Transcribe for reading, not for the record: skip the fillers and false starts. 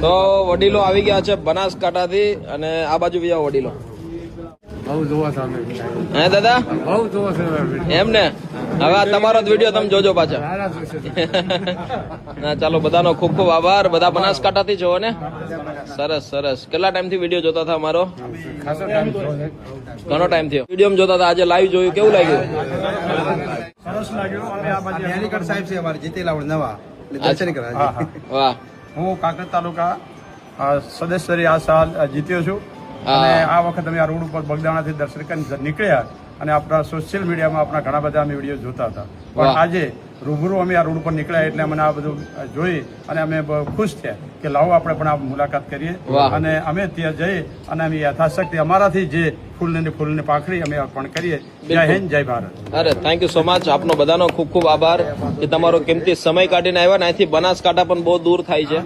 તો વડીલો આવી ગયા છે બનાસકાંઠાથી અને આ બાજુ બી આવો વડીલો. હે દાદા એમ ને હવે આ તમારો જ વિડીયો તમે જોજો પાછા. ના ચાલો બધાનો ખૂબ ખૂબ આભાર. બધા બનાસકાંઠાથી છો ને? સરસ સરસ. કેટલા ટાઈમ થી વિડીયો જોતા હતા અમારો? ઘણો ટાઈમ થયો વિડીયો જોતા હતા. આજે લાઈવ જોયું, કેવું લાગ્યું? સરસ લાગ્યું. અમે આ બાજુ મેડિકલ સાહેબ છે અમારે જીતેલા નવા દર્શન કરવા. વાહ. હું કાંકરેજ તાલુકા સદસ્ય આ સાલ જીત્યો છું અને આ વખત અમે આ રોડ ઉપર બગદાણાથી દર્શન કરીને નીકળ્યા અને આપણા સોશિયલ મીડિયામાં આપણા ઘણા બધા અમે વિડીયો જોતા હતા. પણ આજે રૂબરૂ અમે આ રોડ ઉપર નીકળ્યા એટલે મને આ બધું જોઈ અને અમે ખુશ થયા કે લાવો આપણે પણ આ મુલાકાત કરીએ અને અમે ત્યાં જઈ અને અમે યથાશક્તિ અમારાથી જે ફૂલની પાંખડી અમે અર્પણ કરીએ. જય હિન્દ, જય ભારત. અરે થેન્ક યુ સો મચ. આપનો બધાનો ખૂબ ખૂબ આભાર કે તમારો કિંમતી સમય કાઢીને આવ્યા ને. અહીંથી બનાસકાંઠા પણ બહુ દૂર થાય છે.